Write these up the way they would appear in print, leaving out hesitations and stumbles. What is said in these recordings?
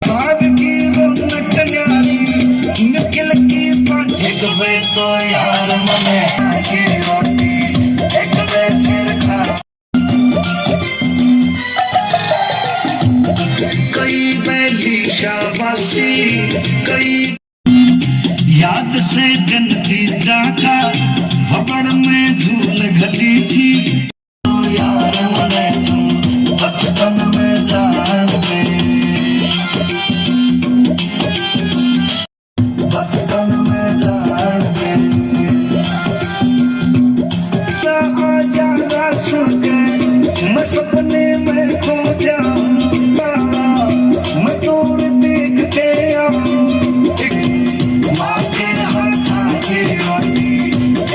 बाग की रौनक न्यारी निकल की एक वे तो यार मने की रोटी एक वे फिर खा कई बैली शाबाशी कई याद से दिन की जाका खबर में झूल घटी थी यार मने तू बचपन में जान दे बचपन में जान दे क्या आ जाना सुन के मैं सपने में खो जाऊंगा मैं दूर देख के आऊं माँ के हाथ की रोटी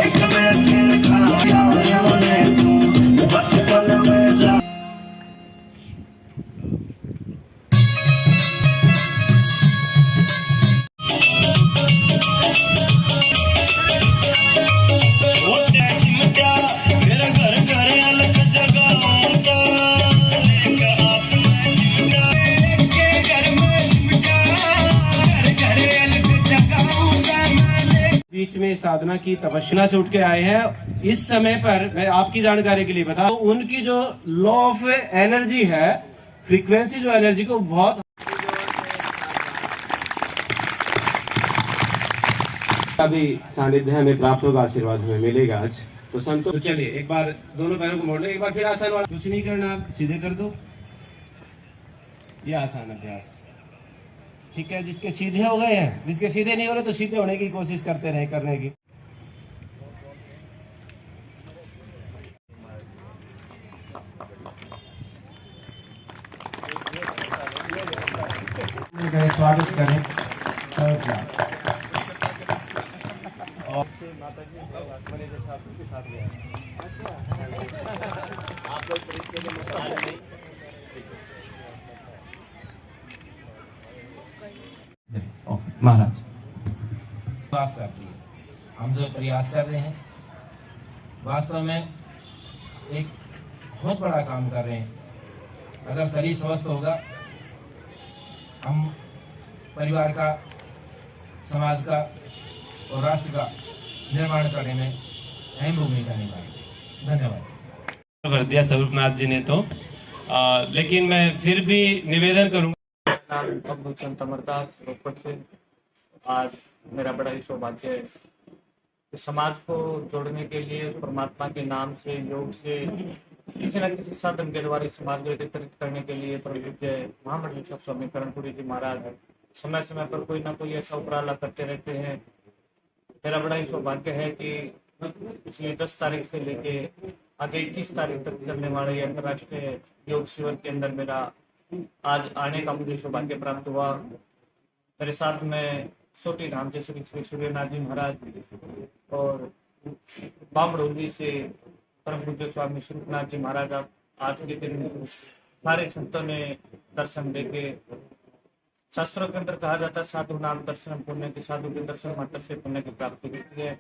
एक मैं फिर खाया मैंने तू बचपन में जा बीच में साधना की तपस्या से उठ के आए हैं। इस समय पर मैं आपकी जानकारी के लिए बता दूं, उनकी जो लॉ ऑफ एनर्जी है, फ्रीक्वेंसी जो एनर्जी को बहुत अभी सानिध्य हमें प्राप्त होगा, आशीर्वाद हमें मिलेगा आज। तो संतो तो चलिए एक बार दोनों पैरों को मोड़ लो, एक बार फिर आसान वाला कुछ नहीं करना, आप सीधे कर दो। ये आसान अभ्यास ठीक है। जिसके सीधे हो गए हैं, जिसके सीधे नहीं हो रहे तो सीधे होने की कोशिश करते रहे करने की। स्वागत करें और माता जी मैनेजर साहब के साथ गया। आप लोग तरीके के मुताबिक महाराज प्रयास करती है। हम जो प्रयास कर रहे हैं वास्तव में एक बहुत बड़ा काम कर रहे हैं। अगर शरीर स्वस्थ होगा, हम परिवार का, समाज का और राष्ट्र का निर्माण करने में अहम भूमिका निभाएंगे। धन्यवाद। कर दिया स्वरूपनाथ जी ने तो लेकिन मैं फिर भी निवेदन करूंगा। अब्दुल चंद अमरदास रोपड़ से। आज मेरा बड़ा ही सौभाग्य है कि समाज को जोड़ने के लिए परमात्मा के नाम से, योग से, किसी न किसी साधन के द्वारा समाज को एकत्रित करने के लिए पूज्य महामंडलेश्वर स्वामी कर्णपुरी जी महाराज समय समय पर कोई ना कोई ऐसा उपराला करते रहते हैं। मेरा बड़ा ही सौभाग्य है कि पिछले 10 तारीख से लेके आगे 21 तारीख तक चलने वाले अंतर्राष्ट्रीय योग शिविर के अंदर मेरा आज आने का मुझे सौभाग्य प्राप्त हुआ। मेरे साथ में छोटी धाम से श्री श्री सूर्यनाथ जी महाराज और बामड़ोली से परम पूज्य स्वामी स्वरूपनाथ जी महाराज आज के दिन सारे संतों ने दर्शन देके, शास्त्रों के अंदर कहा जाता है साधु नाम दर्शन पुण्य के, साधु के दर्शन मात्र से पुण्य की प्राप्ति होती है।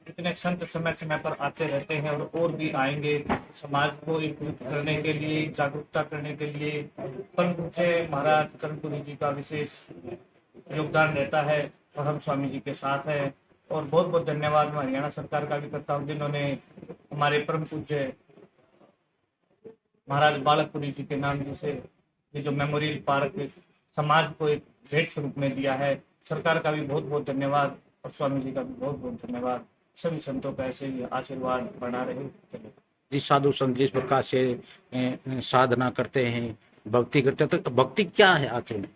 इतने संत समय समय पर आते रहते हैं और भी आएंगे समाज को एकजुट करने के लिए, जागरूकता करने के लिए। परम पूज्य महाराज कर्णपुरी जी का विशेष योगदान रहता है और हम स्वामी जी के साथ हैं। और बहुत बहुत धन्यवाद मैं हरियाणा सरकार का भी करता हूँ जिन्होंने हमारे परम पूज्य महाराज बालकपुरी जी के नाम से ये जो मेमोरियल पार्क समाज को एक भेंट स्वरूप में दिया है। सरकार का भी बहुत बहुत धन्यवाद और स्वामी जी का भी बहुत बहुत धन्यवाद। सभी संतों का ऐसे ही आशीर्वाद बना रहे। जिस साधु संत जिस प्रकार से साधना करते हैं, भक्ति करते हैं, तो भक्ति क्या है आखिर?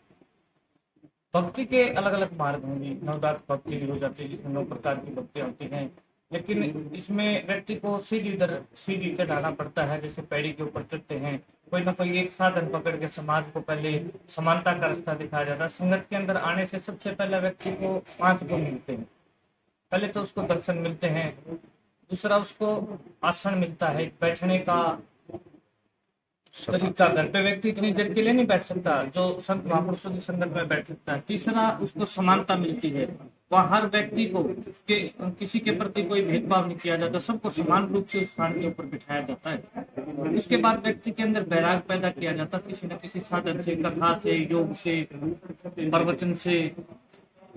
भक्ति के अलग अलग मार्ग होंगे। नवदात भक्ति भी हो जाती है जिसमें 9 प्रकार की भक्तियां होती हैं, लेकिन इसमें व्यक्ति को सीढ़ी चढ़ाना पड़ता है। जैसे पैड़ी के ऊपर चढ़ते हैं, कोई ना कोई एक साधन पकड़ के समाज को पहले समानता का रास्ता दिखाया जाता है। संगत के अंदर आने से सबसे पहले व्यक्ति को 5 गुण मिलते हैं। पहले तो उसको दर्शन मिलते हैं, दूसरा उसको आसन मिलता है, बैठने का तरीका। घर पे व्यक्ति इतनी देर के लिए नहीं बैठ सकता जो संत महापुरुषों की संगत में बैठ सकता है। तीसरा उसको समानता मिलती है, वहाँ हर व्यक्ति को उसके किसी के प्रति कोई भेदभाव नहीं किया जाता, सबको समान रूप से उस स्थान के ऊपर बिठाया जाता है। उसके बाद व्यक्ति के अंदर वैराग पैदा किया जाता है, किसी न किसी साधन से, कथा से, योग से, प्रवचन से,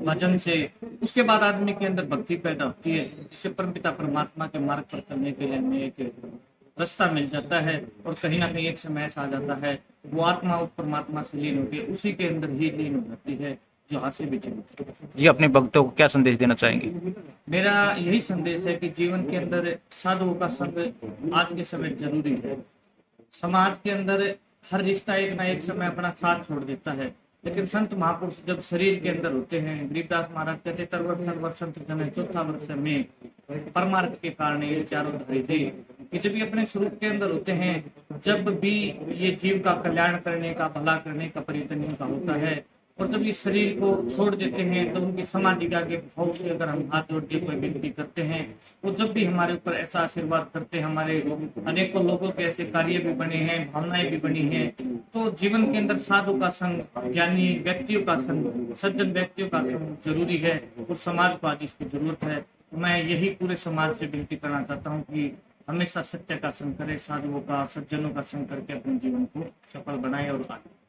भजन से। उसके बाद आदमी के अंदर भक्ति पैदा होती है, जिससे परमपिता परमात्मा के मार्ग पर चलने के लिए हमें एक रास्ता मिल जाता है। और कहीं ना कहीं एक समय ऐसा आ जाता है वो आत्मा उस परमात्मा से लीन होती है, उसी के अंदर ही लीन हो जाती है जो हाथ से विचलित है। जी, अपने भक्तों को क्या संदेश देना चाहेंगे? मेरा यही संदेश है कि जीवन के अंदर साधुओं का संग आज के समय जरूरी है। समाज के अंदर हर रिश्ता एक ना एक समय अपना साथ छोड़ देता है, लेकिन संत महापुरुष जब शरीर के अंदर होते हैं, गरीबदास महाराज कहते चौथा वर्ष में परमार्थ के कारण ये चारों धारी थे कि जब ये अपने स्वरूप के अंदर होते हैं, जब भी ये जीव का कल्याण करने का, भला करने का प्रयत्न इनका होता है, और जब ये शरीर को छोड़ देते हैं तो उनकी समाधि के आगे भाव से अगर हम हाथ जोड़ के कोई विनती करते हैं, वो जब भी हमारे ऊपर ऐसा आशीर्वाद करते हैं, हमारे अनेकों लोगों के ऐसे कार्य भी बने हैं, भावनाएं भी बनी हैं। तो जीवन के अंदर साधु का संग, ज्ञानी व्यक्तियों का संग, सज्जन व्यक्तियों का संग जरूरी है, और समाज को आज इसकी जरूरत है। मैं यही पूरे समाज से विनती करना चाहता हूँ कि हमेशा सत्य का संग करें, साधुओं का, सज्जनों का संग करके अपने जीवन को सफल बनाए और आगे